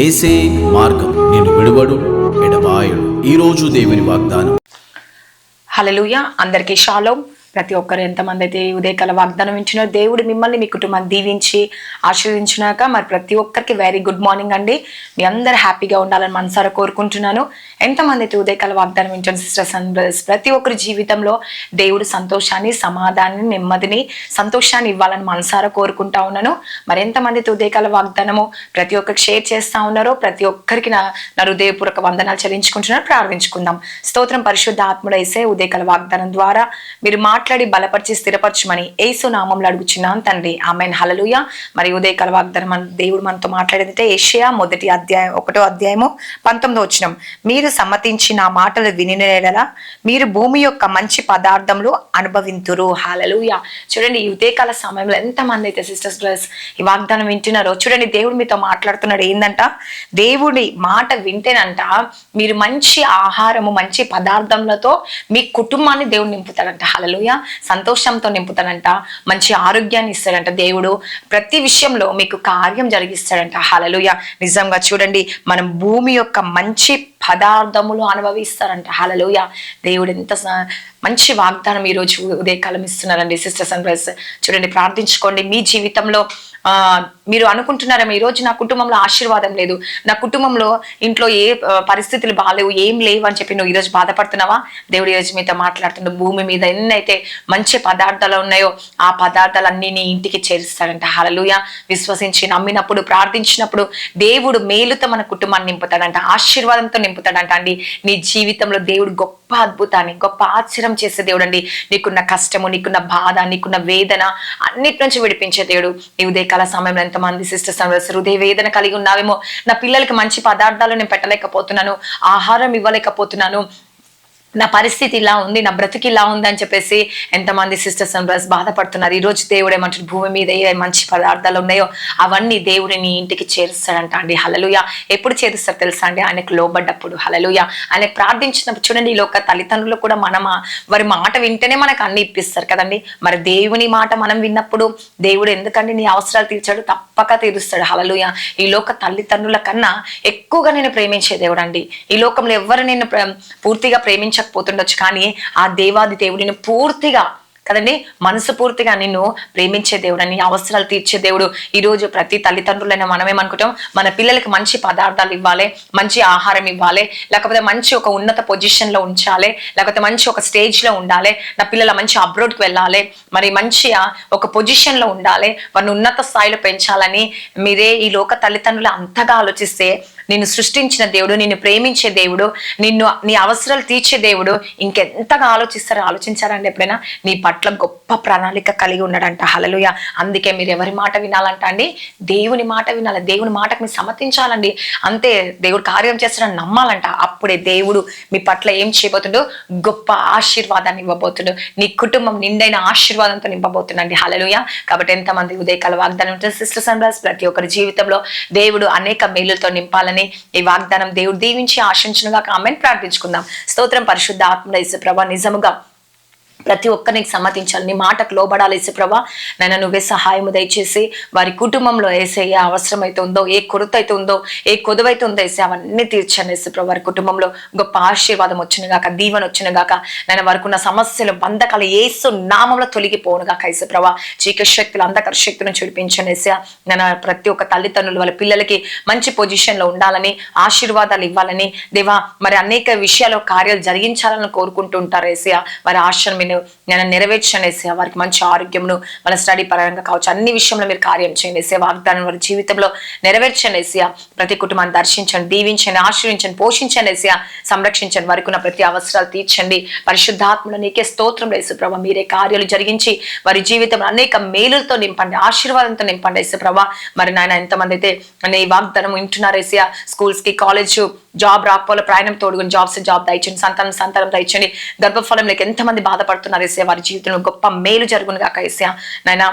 ఏసే మార్గం నిన్ను విడువడు ఎడబాయడు. ఈరోజు దేవుని వాగ్దానం. హల్లెలూయా. అందరికీ షాలోమ్. ప్రతి ఒక్కరు ఎంతమంది అయితే ఉదయకాల వాగ్దానం ఇచ్చినో దేవుడు మిమ్మల్ని మీ కుటుంబాన్ని దీవించి ఆశీర్వదించినాక మరి ప్రతి ఒక్కరికి వెరీ గుడ్ మార్నింగ్ అండి. మీ అందరు హ్యాపీగా ఉండాలని మనసారా కోరుకుంటున్నాను. ఎంతమంది అయితే ఉదయకాల వాగ్దానం వింటున్న సిస్టర్స్ అండ్ బ్రదర్స్, ప్రతి ఒక్కరి జీవితంలో దేవుడు సంతోషాన్ని, సమాధానాన్ని, నెమ్మదిని, సంతోషాన్ని ఇవ్వాలని మనసారా కోరుకుంటా ఉన్నాను. మరి ఎంతమంది అయితే ఉదయకాల వాగ్దానము ప్రతి ఒక్కరికి షేర్ చేస్తా ఉన్నారో ప్రతి ఒక్కరికి నా హృదయపూర్వక వందనాలు చెల్లించుకుంటున్నాను. ప్రార్థించుకుందాం. స్తోత్రం పరిశుద్ధ ఆత్ముడు యేసే, ఉదయకాల వాగ్దానం ద్వారా మీరు మాట్లాడి బలపరిచి స్థిరపరచమని యేసు నామంలో అడుగుచున్నాను తండ్రి. ఆమేన్. హల్లెలూయా. మరి ఉదయకాల వాగ్దానం దేవుడు మనతో మాట్లాడేది యెషయా 1వ అధ్యాయము 19వ వచనం. మీరు సమ్మతించి నా మాటలు వినినెడల మీరు భూమి యొక్క మంచి పదార్థములు అనుభవింతురు. హల్లెలూయా. చూడండి, ఈ ఉదయకాల సమయంలో ఎంతమంది అయితే సిస్టర్స్ బ్రదర్స్ ఈ వాగ్దానం వింటున్నారో చూడండి, దేవుడు మీతో మాట్లాడుతున్నాడు. ఏందంట, దేవుడి మాట వింటేనంట మీరు మంచి ఆహారము, మంచి పదార్థములతో మీ కుటుంబాన్ని దేవుడు నింపుతాడంట. హల్లెలూయా. సంతోషంతో నింపుతాడంట. మంచి ఆరోగ్యాన్ని ఇస్తాడంట. దేవుడు ప్రతి విషయంలో మీకు కార్యం జరిగిస్తాడంట. హల్లెలూయా. నిజంగా చూడండి, మనం భూమి యొక్క మంచి పదార్థములు అనుభవిస్తారంట. హల్లెలూయా. దేవుడు ఎంత మంచి వాగ్దానం ఈరోజు ఉదయకాలం ఇస్తున్నారండి సిస్టర్స్ అండ్ బ్రదర్స్. చూడండి, ప్రార్థించుకోండి. మీ జీవితంలో మీరు అనుకుంటున్నారేమో ఈరోజు నా కుటుంబంలో ఆశీర్వాదం లేదు, నా కుటుంబంలో ఇంట్లో ఏ పరిస్థితులు బాగాలేవు, ఏం లేవు అని చెప్పి నువ్వు ఈరోజు బాధపడుతున్నావా? దేవుడు ఈరోజు మీతో మాట్లాడుతున్న భూమి మీద ఎన్నైతే మంచి పదార్థాలు ఉన్నాయో ఆ పదార్థాలన్నీ నీ ఇంటికి చేరుస్తాడంట. హల్లెలూయా. విశ్వసించి నమ్మినప్పుడు, ప్రార్థించినప్పుడు దేవుడు మేలుతో మన కుటుంబాన్ని నింపుతాడంట, ఆశీర్వాదంతో నింపుతాడంట అండి. నీ జీవితంలో దేవుడు గొప్ప అద్భుతాన్ని, గొప్ప ఆశ్చర్యం చేసే దేవుడు అండి. నీకున్న కష్టము, నీకున్న బాధ, నీకున్న వేదన అన్నిటి నుంచి విడిపించే దేవుడు. ఈ ఉదయకాల సమయంలో ఎంతమంది సిస్టర్స్ హృదయ వేదన కలిగి ఉన్నావేమో, నా పిల్లలకి మంచి పదార్థాలు నేను పెట్టలేకపోతున్నాను, ఆహారం ఇవ్వలేకపోతున్నాను, నా పరిస్థితి ఇలా ఉంది, నా బ్రతికి ఇలా ఉంది అని చెప్పేసి ఎంతమంది సిస్టర్స్ అండ్ బ్రదర్స్ బాధపడుతున్నారు. ఈ రోజు దేవుడు ఏమంటారు, భూమి మీద ఏ మంచి పదార్థాలు ఉన్నాయో అవన్నీ దేవుడు నీ ఇంటికి చేరుస్తాడంట అండి. హల్లెలూయా. ఎప్పుడు చేరుస్తారు తెలుసా అండి? ఆయనకు లోబడ్డప్పుడు. హల్లెలూయా. ఆయనకు ప్రార్థించినప్పుడు. చూడండి, ఈ లోక తల్లిదండ్రులు కూడా వారి మాట వింటేనే మనకు అన్ని ఇప్పిస్తారు కదండి. మరి దేవుని మాట మనం విన్నప్పుడు దేవుడు ఎందుకండి నీ అవసరాలు తీర్చాడు, తప్పక తీరుస్తాడు. హల్లెలూయా. ఈ లోక తల్లిదండ్రుల కన్నా ఎక్కువగా నేను ప్రేమించే దేవుడు అండి. ఈ లోకంలో ఎవరు నేను పూర్తిగా పోతుండొచ్చు, కానీ ఆ దేవాది దేవుడిని పూర్తిగా కదండి, మనసు పూర్తిగా నిన్ను ప్రేమించే దేవుడు, నీ అవసరాలు తీర్చే దేవుడు. ఈరోజు ప్రతి తల్లిదండ్రులైనా మనమేమనుకుంటాం, మన పిల్లలకి మంచి పదార్థాలు ఇవ్వాలి, మంచి ఆహారం ఇవ్వాలి, లేకపోతే మంచి ఒక ఉన్నత పొజిషన్ లో ఉంచాలి, లేకపోతే మంచి ఒక స్టేజ్ లో ఉండాలి, నా పిల్లల మంచి అబ్రోడ్కి వెళ్ళాలి, మరి మంచి ఒక పొజిషన్ లో ఉండాలి, వారిని ఉన్నత స్థాయిలో పెంచాలని మీరే ఈ లోక తల్లిదండ్రులు అంతగా ఆలోచిస్తే, నిన్ను సృష్టించిన దేవుడు, నిన్ను ప్రేమించే దేవుడు, నీ అవసరాలు తీర్చే దేవుడు ఇంకెంతగా ఆలోచిస్తారో ఆలోచించారండి ఎప్పుడైనా? నీ పట్ల గొప్ప ప్రణాళిక కలిగి ఉన్నాడంట. హల్లెలూయా. అందుకే మీరు ఎవరి మాట వినాలంట అండి? దేవుని మాట వినాలి. దేవుని మాటకు మీరు సమ్మతించాలండి. అంతే, దేవుడు కార్యం చేస్తాడని నమ్మాలంట. అప్పుడే దేవుడు మీ పట్ల ఏం చేయబోతుండో, గొప్ప ఆశీర్వాదాన్ని ఇవ్వబోతుండు. నీ కుటుంబం నిండైన ఆశీర్వాదంతో నింపబోతుండండి. హల్లెలూయా. కాబట్టి ఎంతమంది ఉదయకాల వాగ్దానం ఉంటుంది సిస్టర్స్ అండ్ బ్రదర్స్, ప్రతి ఒక్కరి జీవితంలో దేవుడు అనేక మేలులతో నింపాలని ఈ వాగ్దానం దేవుడు దీవించి ఆశించునుగా. ఆమేన్. ప్రార్థించుకుందాం. స్తోత్రం పరిశుద్ధ ఆత్మ యేసుప్రభా, నిజముగా ప్రతి ఒక్కరికి సమ్మతించాలి, నీ మాటకు లోబడాలి యేసుప్రభా. నన్ను నువ్వే సహాయము దయచేసి వారి కుటుంబంలో వేసే ఏ అవసరం అయితే ఉందో, ఏ కొరత అయితే ఉందో, ఏ కొదువైతే ఉందో వేసే అవన్నీ తీర్చాను యేసుప్రభా. వారి కుటుంబంలో గొప్ప ఆశీర్వాదం వచ్చినగాక, దీవెన వచ్చినగాక, నేను వారికి ఉన్న సమస్యలు, బంధకాలు యేసు నామంలో తొలగిపోనుగాక యేసుప్రభా. చీకటి శక్తులు, అంధకార శక్తులను చూపించాను యేసయ్యా. నేను ప్రతి ఒక్క తల్లిదండ్రులు వాళ్ళ పిల్లలకి మంచి పొజిషన్ లో ఉండాలని, ఆశీర్వాదాలు ఇవ్వాలని దేవా, మరి అనేక విషయాలు కార్యాలు జరిగించాలని కోరుకుంటూ ఉంటారు యేసయ్యా. వారి ఆశను నేను నెరవేర్చనేసే, వారికి మంచి ఆరోగ్యమును, వాళ్ళ స్టడీ పరంగా కావచ్చు, అన్ని విషయంలో మీరు కార్యం చేయండి. వాగ్దానం వారి జీవితంలో నెరవేర్చనేసి, ప్రతి కుటుంబాన్ని దర్శించండి, దీవించండి, ఆశ్రయించండి, పోషించండి, సంరక్షించండి, వారికి ఉన్న ప్రతి అవసరాలు తీర్చండి. పరిశుద్ధాత్మలో నీకే స్తోత్రం యేసుప్రభా. మీరే కార్యాలు జరిగించి వారి జీవితంలో అనేక మేలులతో నింపండి, ఆశీర్వాదంతో నింపండి యేసుప్రభా. మరి నాయన ఎంతమంది అయితే ఈ వాగ్దానం వింటున్నారు యేసయ్యా, స్కూల్స్ కి, కాలేజ్, జాబ్ రాకపోలే, ప్రయాణం తోడుగుని జాబ్ దయచండి, సంతానం దయచండి, గర్భఫలం లేక ఎంతమంది బాధపడుతున్నారు యేసయ్యా, వారి జీవితంలో గొప్ప మేలు జరుగును గాక యేసయ్యా. నాయనా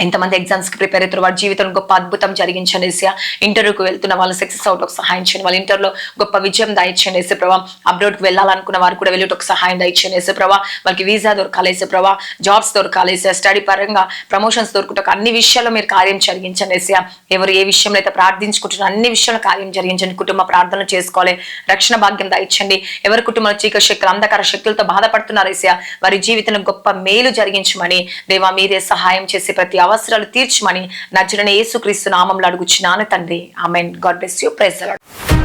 ఎంతమంది ఎగ్జామ్స్ కి ప్రిపేర్ అవుతారు, వాడి జీవితంలో గొప్ప అద్భుతం జరిగించండి ఏసయ్య. ఇంటర్వ్యూకి వెళ్తున్న వాళ్ళు సక్సెస్ అవుట్ సహాయం చేయండి, వాళ్ళ ఇంటర్లో గొప్ప విజయం దయచేయండి యేసు ప్రభా. అబ్రాడ్కి వెళ్ళాలనుకున్న వారు కూడా వెళ్ళి ఒక సహాయం దయచేయండి యేసు ప్రభా. వాళ్ళకి వీసా దొరకాలి యేసు ప్రభా, జాబ్స్ దొరకాలి యేసయ్య, స్టడీ పరంగా ప్రమోషన్స్ దొరుకుటకు అన్ని విషయాల్లో మీరు కార్యం జరిగించండి యేసయ్య. ఎవరు ఏ విషయంలో అయితే ప్రార్థించుకుంటున్నారో అన్ని విషయంలో కార్యం జరిగించండి. కుటుంబ ప్రార్థనలు చేసుకోవాలి, రక్షణ భాగ్యం దయచండి. ఎవరి కుటుంబంలో చీకటి శక్తులు అంధకార శక్తులతో బాధపడుతున్నారు యేసయ్య, వారి జీవితంలో గొప్ప మేలు జరిగించమని దేవా మీరే సహాయం చేసి ప్రతి అవసరాలు తీర్చమని నజరేయుడైన యేసుక్రీస్తు నామములో అడుగుచున్నాను తండ్రి. Amen. God bless you. Praise the lord.